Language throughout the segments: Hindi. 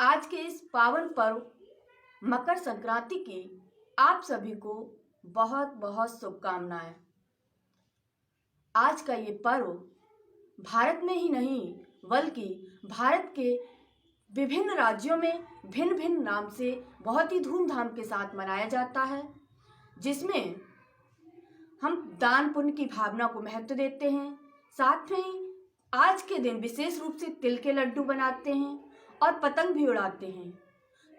आज के इस पावन पर्व मकर संक्रांति की आप सभी को बहुत बहुत शुभकामनाएं। आज का ये पर्व भारत में ही नहीं बल्कि भारत के विभिन्न राज्यों में भिन्न भिन्न नाम से बहुत ही धूमधाम के साथ मनाया जाता है, जिसमें हम दान पुण्य की भावना को महत्व देते हैं। साथ में ही आज के दिन विशेष रूप से तिल के लड्डू बनाते हैं और पतंग भी उड़ाते हैं।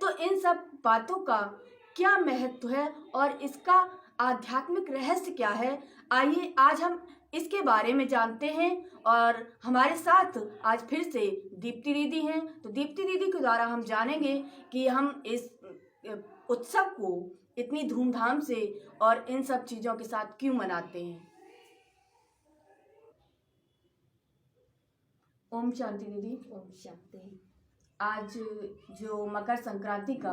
तो इन सब बातों का क्या महत्व है और इसका आध्यात्मिक रहस्य क्या है, आइए आज हम इसके बारे में जानते हैं। और हमारे साथ आज फिर से दीप्ति दीदी हैं, तो दीप्ति दीदी के द्वारा हम जानेंगे कि हम इस उत्सव को इतनी धूमधाम से और इन सब चीज़ों के साथ क्यों मनाते हैं। ओम शांति दीदी। ओम शांति। आज जो मकर संक्रांति का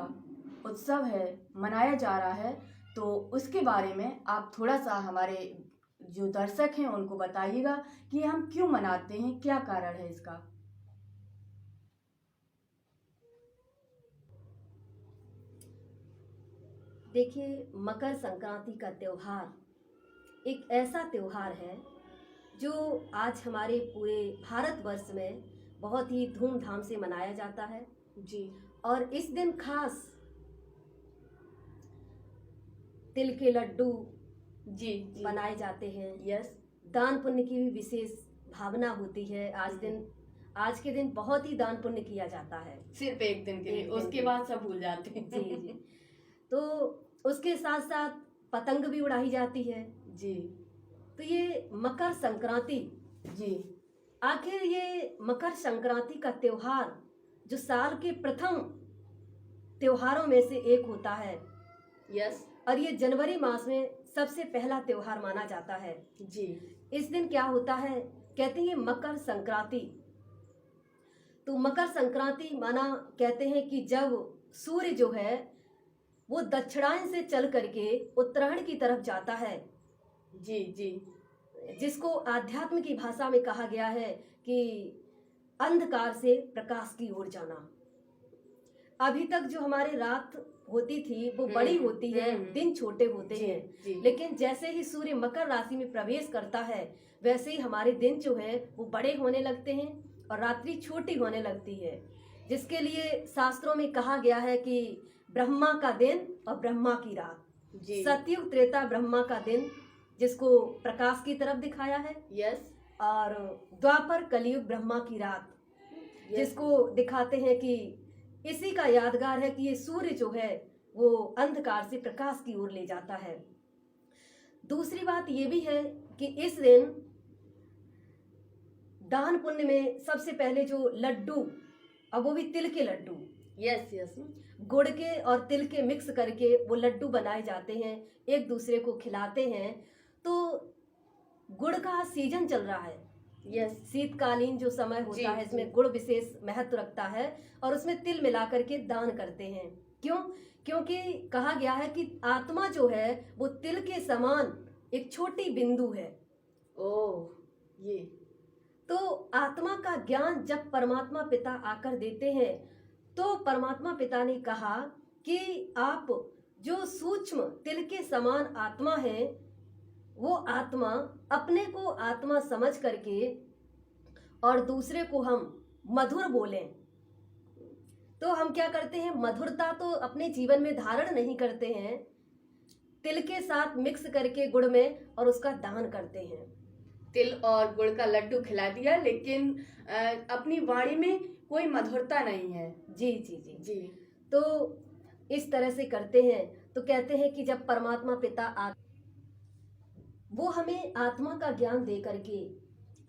उत्सव है मनाया जा रहा है, तो उसके बारे में आप थोड़ा सा हमारे जो दर्शक हैं उनको बताइएगा कि हम क्यों मनाते हैं, क्या कारण है इसका। देखिए, मकर संक्रांति का त्योहार एक ऐसा त्योहार है जो आज हमारे पूरे भारतवर्ष में बहुत ही धूमधाम से मनाया जाता है जी। और इस दिन खास तिल के लड्डू जी बनाए जाते हैं। यस। दान पुण्य की भी विशेष भावना होती है। आज के दिन बहुत ही दान पुण्य किया जाता है, सिर्फ एक दिन के लिए, उसके बाद सब भूल जाते हैं। जी जी। तो उसके साथ साथ पतंग भी उड़ाई जाती है जी। तो ये मकर संक्रांति, जी, आखिर ये मकर संक्रांति का त्योहार जो साल के प्रथम त्योहारों में से एक होता है। यस। और ये जनवरी मास में सबसे पहला त्योहार माना जाता है। जी। इस दिन क्या होता है, कहते हैं मकर संक्रांति। तो मकर संक्रांति माना कहते हैं कि जब सूर्य जो है वो दक्षिणायन से चल करके उत्तरायण की तरफ जाता है। जी जी। जिसको आध्यात्म की भाषा में कहा गया है कि अंधकार से प्रकाश की ओर जाना। अभी तक जो हमारे रात होती थी वो बड़ी होती है, दिन छोटे होते हैं, लेकिन जैसे ही सूर्य मकर राशि में प्रवेश करता है वैसे ही हमारे दिन जो है वो बड़े होने लगते हैं और रात्रि छोटी होने लगती है। जिसके लिए शास्त्रों में कहा गया है कि ब्रह्मा का दिन और ब्रह्मा की रात। सतयुग त्रेता ब्रह्मा का दिन जिसको प्रकाश की तरफ दिखाया है। यस। और द्वापर कलयुग ब्रह्मा की रात जिसको दिखाते हैं कि इसी का यादगार है कि ये सूर्य जो है वो अंधकार से प्रकाश की ओर ले जाता है। दूसरी बात ये भी है कि इस दिन दान पुण्य में सबसे पहले जो लड्डू, अब वो भी तिल के लड्डू, यस यस, गुड़ के और तिल के मिक्स करके वो लड्डू बनाए जाते हैं, एक दूसरे को खिलाते हैं। तो गुड़ का सीजन चल रहा है। यस। शीतकालीन जो समय होता है इसमें गुड़ विशेष महत्व रखता है और उसमें तिल मिला करके दान करते हैं। क्यों? क्योंकि कहा गया है कि आत्मा जो है वो तिल के समान एक छोटी बिंदु है। ओह, ये तो आत्मा का ज्ञान जब परमात्मा पिता आकर देते हैं तो परमात्मा पिता ने कहा कि आप जो सूक्ष्म तिल के समान आत्मा है वो आत्मा अपने को आत्मा समझ करके और दूसरे को हम मधुर बोलें। तो हम क्या करते हैं, मधुरता तो अपने जीवन में धारण नहीं करते हैं, तिल के साथ मिक्स करके गुड़ में और उसका दान करते हैं। तिल और गुड़ का लड्डू खिला दिया, लेकिन अपनी वाणी में कोई मधुरता नहीं है। जी जी जी जी। तो इस तरह से करते हैं। तो कहते हैं कि जब परमात्मा पिता वो हमें आत्मा का ज्ञान दे करके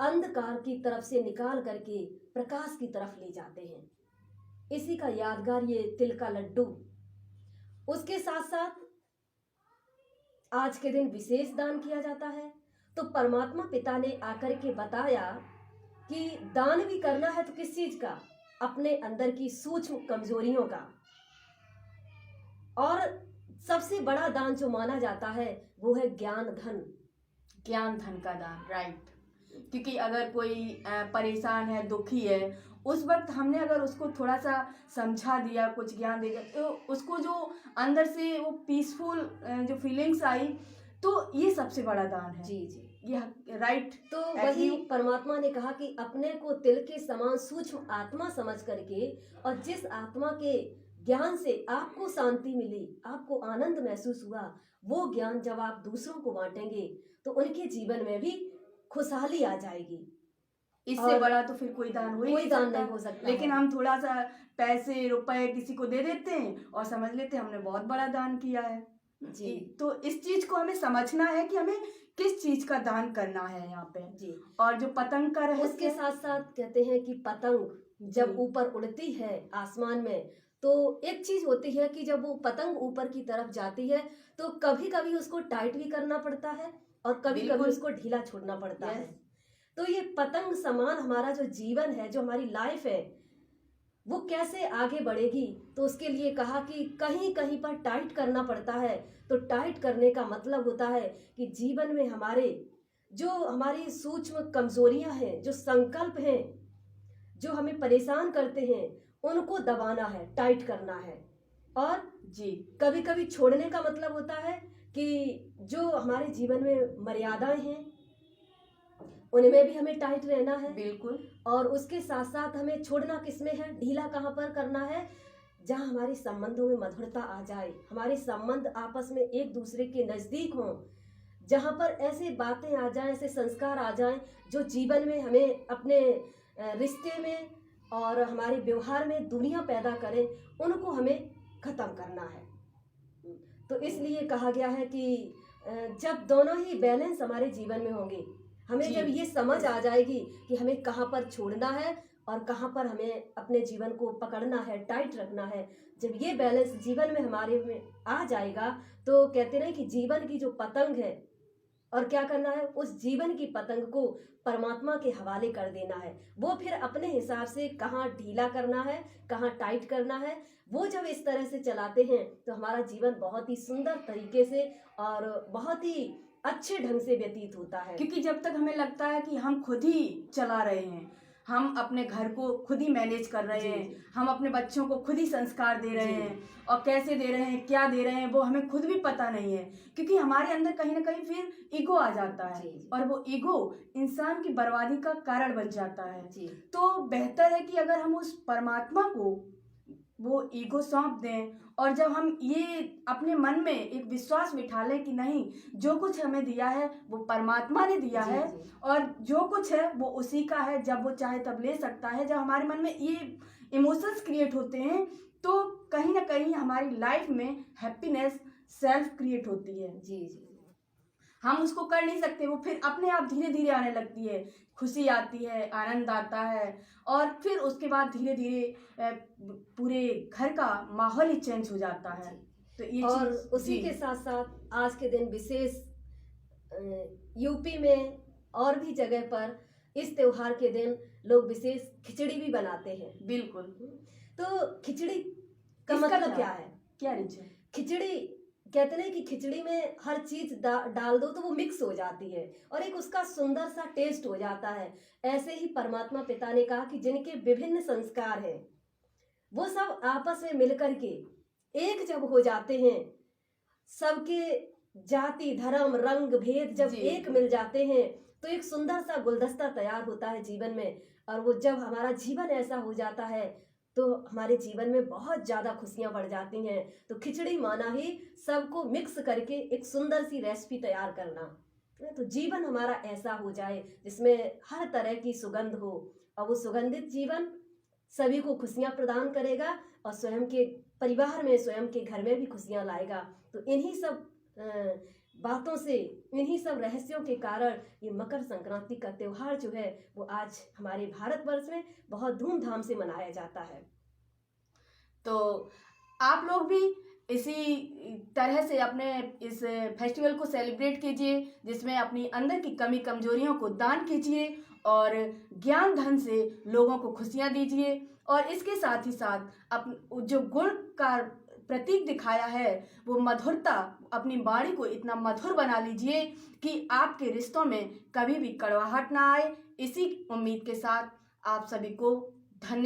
अंधकार की तरफ से निकाल करके प्रकाश की तरफ ले जाते हैं। इसी का यादगार ये तिल का लड्डू। उसके साथ साथ आज के दिन विशेष दान किया जाता है। तो परमात्मा पिता ने आकर के बताया कि दान भी करना है तो किस चीज का, अपने अंदर की सूक्ष्म कमजोरियों का। और सबसे बड़ा दान जो माना जाता है वो है ज्ञान धन। ज्ञान धन का दान, राइट। क्योंकि अगर कोई परेशान है, दुखी है उस वक्त हमने अगर उसको थोड़ा सा समझा दिया, कुछ ज्ञान दे दिया, तो उसको जो अंदर से वो पीसफुल जो फीलिंग्स आई, तो ये सबसे बड़ा दान है। जी जी। ये राइट। तो वही परमात्मा ने कहा कि अपने को तिल के समान सूक्ष्म आत्मा समझ करके, और जिस आत्मा के ज्ञान से आपको शांति मिली, आपको आनंद महसूस हुआ, वो ज्ञान जब आप दूसरों को बांटेंगे तो उनके जीवन में भी खुशहाली आ जाएगी। इससे और बड़ा तो फिर कोई दान हो ही कोई नहीं दान सकता। नहीं हो सकता लेकिन है। हम थोड़ा सा पैसे रुपए किसी को दे देते हैं और समझ लेते हैं हमने बहुत बड़ा दान किया है। जी तो इस चीज को हमें समझना है कि हमें किस चीज का दान करना है यहाँ पे। जी। और जो पतंग का रहस्य उसके साथ साथ कहते हैं कि पतंग जब जी। ऊपर उड़ती है आसमान में, तो एक चीज होती है कि जब वो पतंग ऊपर की तरफ जाती है तो कभी कभी उसको टाइट भी करना पड़ता है और कभी कभी बिल्कुल। उसको ढीला छोड़ना पड़ता Yes. है। तो ये पतंग समान हमारा जो जीवन है, जो हमारी लाइफ है, वो कैसे आगे बढ़ेगी, तो उसके लिए कहा कि कहीं कहीं पर टाइट करना पड़ता है। तो टाइट करने का मतलब होता है कि जीवन में हमारे जो हमारी सूक्ष्म कमजोरियां हैं, जो संकल्प हैं, जो हमें परेशान करते हैं, उनको दबाना है, टाइट करना है। और जी कभी कभी छोड़ने का मतलब होता है कि जो हमारे जीवन में मर्यादाएं हैं उनमें भी हमें टाइट रहना है। बिल्कुल। और उसके साथ साथ हमें छोड़ना किसमें है, ढीला कहाँ पर करना है, जहाँ हमारे संबंधों में मधुरता आ जाए, हमारे संबंध आपस में एक दूसरे के नजदीक हों, जहाँ पर ऐसे बातें आ जाएं, ऐसे संस्कार आ जाएं जो जीवन में हमें अपने रिश्ते में और हमारे व्यवहार में दुनिया पैदा करें, उनको हमें खत्म करना है। तो इसलिए कहा गया है कि जब दोनों ही बैलेंस हमारे जीवन में होंगे, हमें जी। जब ये समझ आ जाएगी कि हमें कहाँ पर छोड़ना है और कहाँ पर हमें अपने जीवन को पकड़ना है, टाइट रखना है, जब ये बैलेंस जीवन में हमारे में आ जाएगा, तो कहते नहीं कि जीवन की जो पतंग है, और क्या करना है, उस जीवन की पतंग को परमात्मा के हवाले कर देना है। वो फिर अपने हिसाब से कहाँ ढीला करना है, कहाँ टाइट करना है, वो जब इस तरह से चलाते हैं तो हमारा जीवन बहुत ही सुंदर तरीके से और बहुत ही अच्छे ढंग से व्यतीत होता है। क्योंकि जब तक हमें लगता है कि हम खुद ही चला रहे हैं, हम अपने घर को खुद ही मैनेज कर रहे जी, हैं, जी। हम अपने बच्चों को खुद ही संस्कार दे रहे जी। हैं, और कैसे दे रहे हैं, क्या दे रहे हैं, वो हमें खुद भी पता नहीं है, क्योंकि हमारे अंदर कहीं ना कहीं फिर ईगो आ जाता है। जी, जी। और वो ईगो इंसान की बर्बादी का कारण बन जाता है। जी। तो बेहतर है कि अगर हम उस परमात्मा को वो ईगो सौंप दें, और जब हम ये अपने मन में एक विश्वास बिठा लें कि नहीं, जो कुछ हमें दिया है वो परमात्मा ने दिया जी, है, जी। और जो कुछ है वो उसी का है, जब वो चाहे तब ले सकता है। जब हमारे मन में ये इमोशंस क्रिएट होते हैं तो कहीं ना कहीं हमारी लाइफ में हैप्पीनेस सेल्फ क्रिएट होती है। जी जी। हम उसको कर नहीं सकते, वो फिर अपने आप धीरे धीरे आने लगती है, खुशी आती है, आनंद आता है, और फिर उसके बाद धीरे धीरे पूरे घर का माहौल ही चेंज हो जाता है। तो ये और चीज उसी के साथ साथ आज के दिन विशेष यूपी में और भी जगह पर इस त्योहार के दिन लोग विशेष खिचड़ी भी बनाते हैं। बिल्कुल। तो खिचड़ी का इसका मतलब क्या है? क्या रीजन? खिचड़ी कहते हैं कि खिचड़ी में हर चीज डाल दो तो वो मिक्स हो जाती है और एक उसका सुंदर सा टेस्ट हो जाता है। ऐसे ही परमात्मा पिता ने कहा कि जिनके विभिन्न संस्कार हैं वो सब आपस में मिलकर के एक जब हो जाते हैं, सबके जाति धर्म रंग भेद जब एक मिल जाते हैं तो एक सुंदर सा गुलदस्ता तैयार होता है जीवन में। और वो जब हमारा जीवन ऐसा हो जाता है तो हमारे जीवन में बहुत ज़्यादा खुशियाँ बढ़ जाती हैं। तो खिचड़ी माना ही सबको मिक्स करके एक सुंदर सी रेसिपी तैयार करना। तो जीवन हमारा ऐसा हो जाए जिसमें हर तरह की सुगंध हो, और वो सुगंधित जीवन सभी को खुशियाँ प्रदान करेगा और स्वयं के परिवार में, स्वयं के घर में भी खुशियाँ लाएगा। तो इन्हीं सब बातों से, इन्हीं सब रहस्यों के कारण ये मकर संक्रांति का त्योहार जो है वो आज हमारे भारतवर्ष में बहुत धूमधाम से मनाया जाता है। तो आप लोग भी इसी तरह से अपने इस फेस्टिवल को सेलिब्रेट कीजिए, जिसमें अपनी अंदर की कमी कमजोरियों को दान कीजिए और ज्ञान धन से लोगों को खुशियाँ दीजिए। और इसके साथ ही साथ जो गुण का प्रतीक दिखाया है वो मधुरता, अपनी वाणी को इतना मधुर बना लीजिए कि आपके रिश्तों में कभी भी कड़वाहट ना आए। इसी उम्मीद के साथ आप सभी को धन्यवाद।